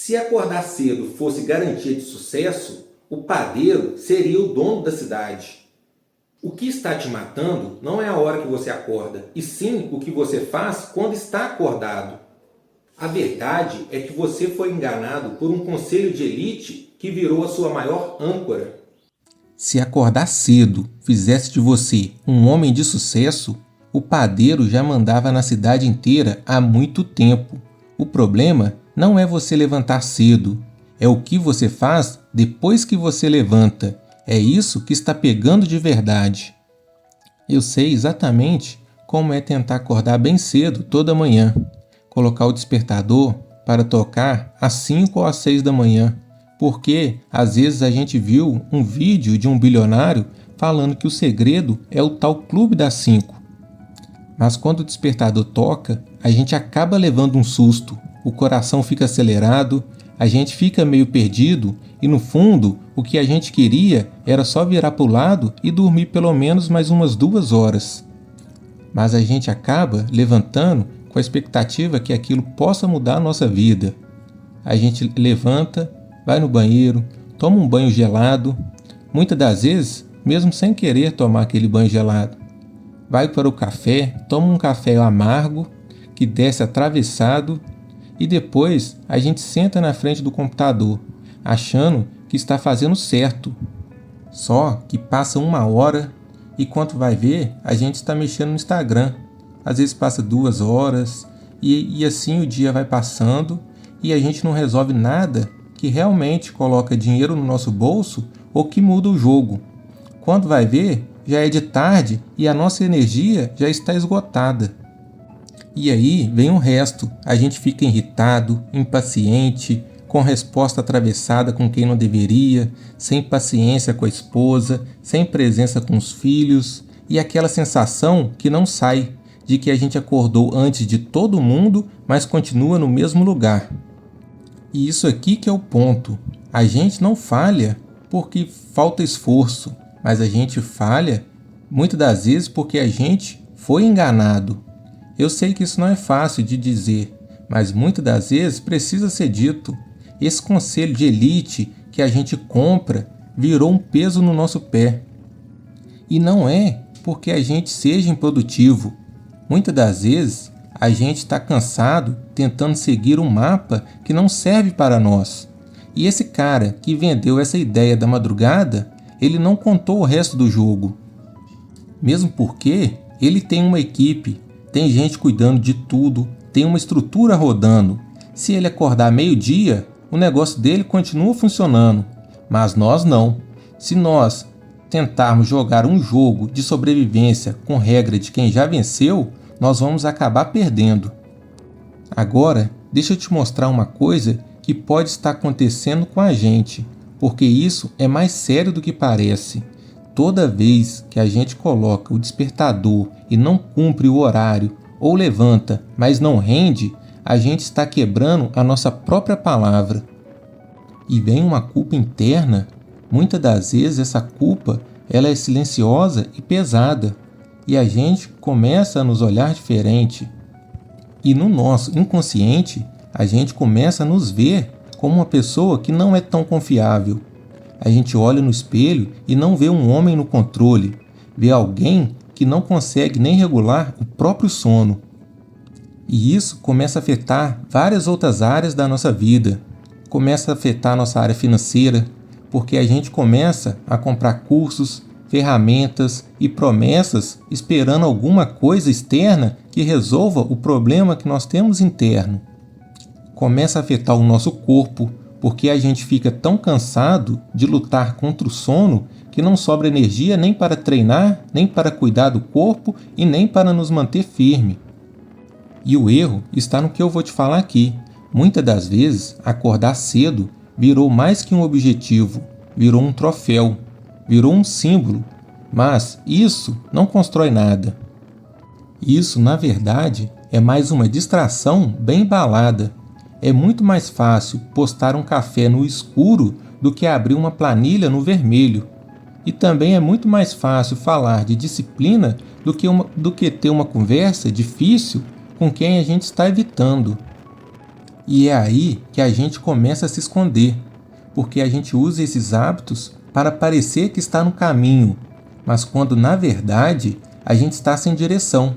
Se acordar cedo fosse garantia de sucesso, o padeiro seria o dono da cidade. O que está te matando não é a hora que você acorda, e sim o que você faz quando está acordado. A verdade é que você foi enganado por um conselho de elite que virou a sua maior âncora. Se acordar cedo fizesse de você um homem de sucesso, o padeiro já mandava na cidade inteira há muito tempo. O problema não é você levantar cedo, é o que você faz depois que você levanta. É isso que está pegando de verdade. Eu sei exatamente como é tentar acordar bem cedo toda manhã, colocar o despertador para tocar às 5 ou às 6 da manhã, porque às vezes a gente viu um vídeo de um bilionário falando que o segredo é o tal clube das 5. Mas quando o despertador toca, a gente acaba levando um susto, o coração fica acelerado, a gente fica meio perdido e no fundo o que a gente queria era só virar para o lado e dormir pelo menos mais umas 2 horas. Mas a gente acaba levantando com a expectativa que aquilo possa mudar a nossa vida. A gente levanta, vai no banheiro, toma um banho gelado, muitas das vezes mesmo sem querer tomar aquele banho gelado. Vai para o café, toma um café amargo que desce atravessado e depois a gente senta na frente do computador, achando que está fazendo certo. Só que passa 1 hora e quando vai ver, a gente está mexendo no Instagram. Às vezes passa 2 horas e assim o dia vai passando e a gente não resolve nada que realmente coloca dinheiro no nosso bolso ou que muda o jogo. Quando vai ver, já é de tarde e a nossa energia já está esgotada. E aí vem o resto, a gente fica irritado, impaciente, com resposta atravessada com quem não deveria, sem paciência com a esposa, sem presença com os filhos, e aquela sensação que não sai, de que a gente acordou antes de todo mundo, mas continua no mesmo lugar. E isso aqui que é o ponto, a gente não falha porque falta esforço, mas a gente falha muitas das vezes porque a gente foi enganado. Eu sei que isso não é fácil de dizer, mas muitas das vezes precisa ser dito. Esse conselho de elite que a gente compra virou um peso no nosso pé. E não é porque a gente seja improdutivo. Muitas das vezes a gente está cansado tentando seguir um mapa que não serve para nós. E esse cara que vendeu essa ideia da madrugada, ele não contou o resto do jogo. Mesmo porque ele tem uma equipe, tem gente cuidando de tudo, tem uma estrutura rodando. Se ele acordar meio-dia, o negócio dele continua funcionando. Mas nós não. Se nós tentarmos jogar um jogo de sobrevivência com regra de quem já venceu, nós vamos acabar perdendo. Agora, deixa eu te mostrar uma coisa que pode estar acontecendo com a gente, porque isso é mais sério do que parece. Toda vez que a gente coloca o despertador e não cumpre o horário, ou levanta, mas não rende, a gente está quebrando a nossa própria palavra. E vem uma culpa interna. Muitas das vezes essa culpa ela é silenciosa e pesada, e a gente começa a nos olhar diferente. E no nosso inconsciente, a gente começa a nos ver como uma pessoa que não é tão confiável. A gente olha no espelho e não vê um homem no controle, vê alguém que não consegue nem regular o próprio sono. E isso começa a afetar várias outras áreas da nossa vida. Começa a afetar a nossa área financeira, porque a gente começa a comprar cursos, ferramentas e promessas esperando alguma coisa externa que resolva o problema que nós temos interno. Começa a afetar o nosso corpo, porque a gente fica tão cansado de lutar contra o sono que não sobra energia nem para treinar, nem para cuidar do corpo e nem para nos manter firme. E o erro está no que eu vou te falar aqui. Muitas das vezes, acordar cedo virou mais que um objetivo, virou um troféu, virou um símbolo, mas isso não constrói nada. Isso, na verdade, é mais uma distração bem embalada. É muito mais fácil postar um café no escuro do que abrir uma planilha no vermelho. E também é muito mais fácil falar de disciplina do que ter uma conversa difícil com quem a gente está evitando. E é aí que a gente começa a se esconder, porque a gente usa esses hábitos para parecer que está no caminho, mas quando na verdade a gente está sem direção.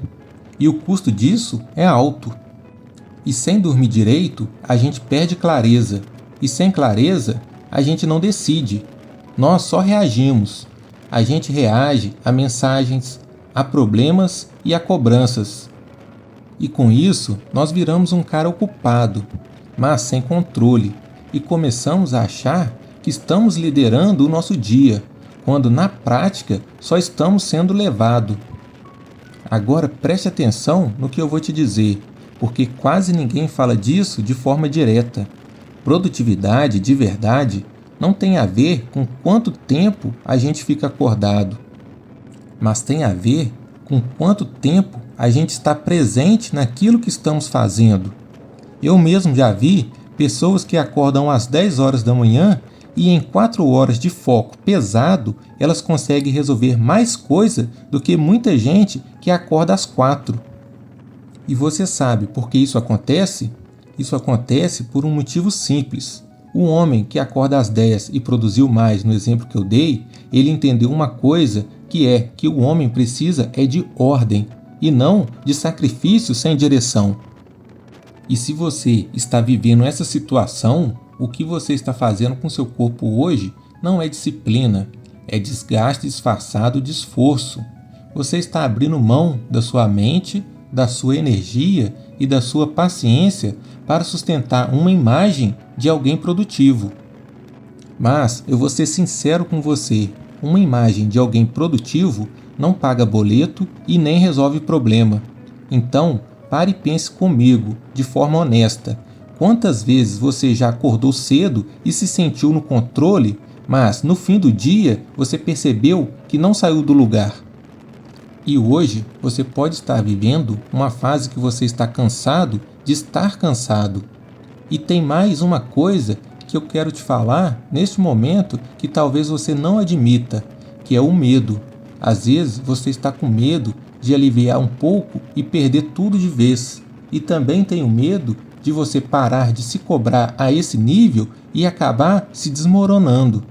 E o custo disso é alto. E sem dormir direito, a gente perde clareza. E sem clareza, a gente não decide. Nós só reagimos. A gente reage a mensagens, a problemas e a cobranças. E com isso, nós viramos um cara ocupado, mas sem controle, e começamos a achar que estamos liderando o nosso dia, quando na prática só estamos sendo levados. Agora preste atenção no que eu vou te dizer, porque quase ninguém fala disso de forma direta. Produtividade de verdade não tem a ver com quanto tempo a gente fica acordado, mas tem a ver com quanto tempo a gente está presente naquilo que estamos fazendo. Eu mesmo já vi pessoas que acordam às 10 horas da manhã e em 4 horas de foco pesado, elas conseguem resolver mais coisa do que muita gente que acorda às 4. E você sabe por que isso acontece? Isso acontece por um motivo simples. O homem que acorda às 10 e produziu mais, no exemplo que eu dei, ele entendeu uma coisa que é que o homem precisa de ordem e não de sacrifício sem direção. E se você está vivendo essa situação, o que você está fazendo com seu corpo hoje não é disciplina, é desgaste disfarçado de esforço. Você está abrindo mão da sua mente, da sua energia e da sua paciência para sustentar uma imagem de alguém produtivo. Mas eu vou ser sincero com você, uma imagem de alguém produtivo não paga boleto e nem resolve problema. Então, pare e pense comigo, de forma honesta. Quantas vezes você já acordou cedo e se sentiu no controle, mas no fim do dia você percebeu que não saiu do lugar? E hoje você pode estar vivendo uma fase que você está cansado de estar cansado. E tem mais uma coisa que eu quero te falar neste momento que talvez você não admita, que é o medo. Às vezes você está com medo de aliviar um pouco e perder tudo de vez. E também tem o medo de você parar de se cobrar a esse nível e acabar se desmoronando.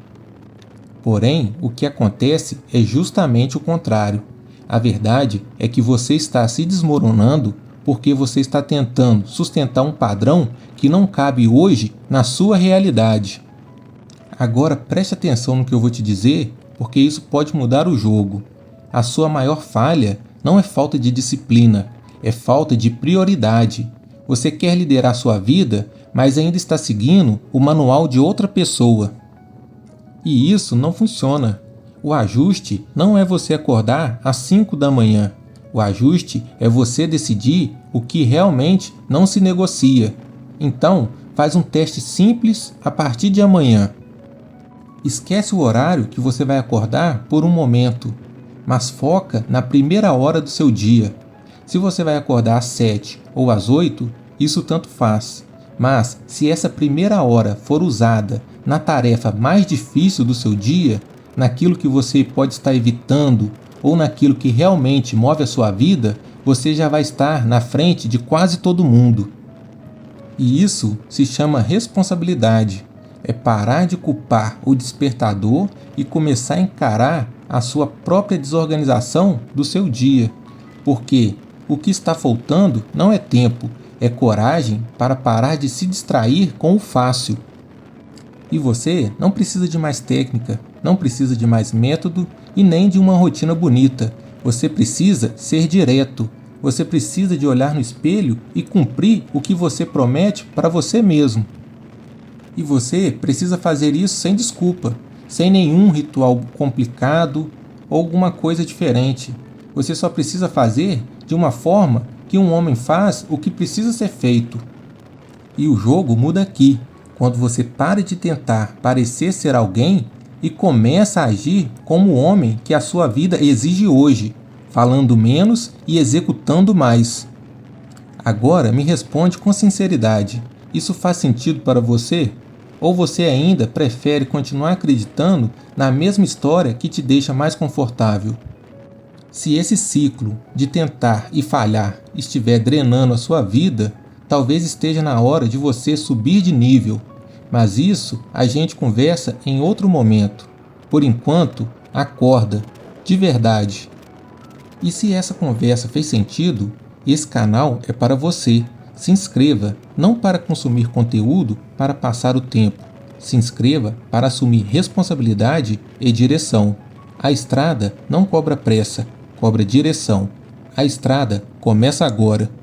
Porém, o que acontece é justamente o contrário. A verdade é que você está se desmoronando porque você está tentando sustentar um padrão que não cabe hoje na sua realidade. Agora preste atenção no que eu vou te dizer, porque isso pode mudar o jogo. A sua maior falha não é falta de disciplina, é falta de prioridade. Você quer liderar sua vida, mas ainda está seguindo o manual de outra pessoa. E isso não funciona. O ajuste não é você acordar às 5 da manhã. O ajuste é você decidir o que realmente não se negocia. Então, faz um teste simples a partir de amanhã. Esquece o horário que você vai acordar por um momento, mas foca na primeira hora do seu dia. Se você vai acordar às 7 ou às 8, isso tanto faz. Mas se essa primeira hora for usada na tarefa mais difícil do seu dia, naquilo que você pode estar evitando ou naquilo que realmente move a sua vida, você já vai estar na frente de quase todo mundo. E isso se chama responsabilidade. É parar de culpar o despertador e começar a encarar a sua própria desorganização do seu dia. Porque o que está faltando não é tempo, é coragem para parar de se distrair com o fácil. E você não precisa de mais técnica, não precisa de mais método e nem de uma rotina bonita. Você precisa ser direto. Você precisa de olhar no espelho e cumprir o que você promete para você mesmo. E você precisa fazer isso sem desculpa, sem nenhum ritual complicado ou alguma coisa diferente. Você só precisa fazer de uma forma que um homem faz o que precisa ser feito. E o jogo muda aqui, quando você para de tentar parecer ser alguém e começa a agir como o homem que a sua vida exige hoje, falando menos e executando mais. Agora me responde com sinceridade. Isso faz sentido para você? Ou você ainda prefere continuar acreditando na mesma história que te deixa mais confortável? Se esse ciclo de tentar e falhar estiver drenando a sua vida, talvez esteja na hora de você subir de nível, mas isso a gente conversa em outro momento. Por enquanto, acorda, de verdade. E se essa conversa fez sentido, esse canal é para você. Se inscreva, não para consumir conteúdo para passar o tempo. Se inscreva para assumir responsabilidade e direção. A estrada não cobra pressa, cobra direção. A estrada começa agora.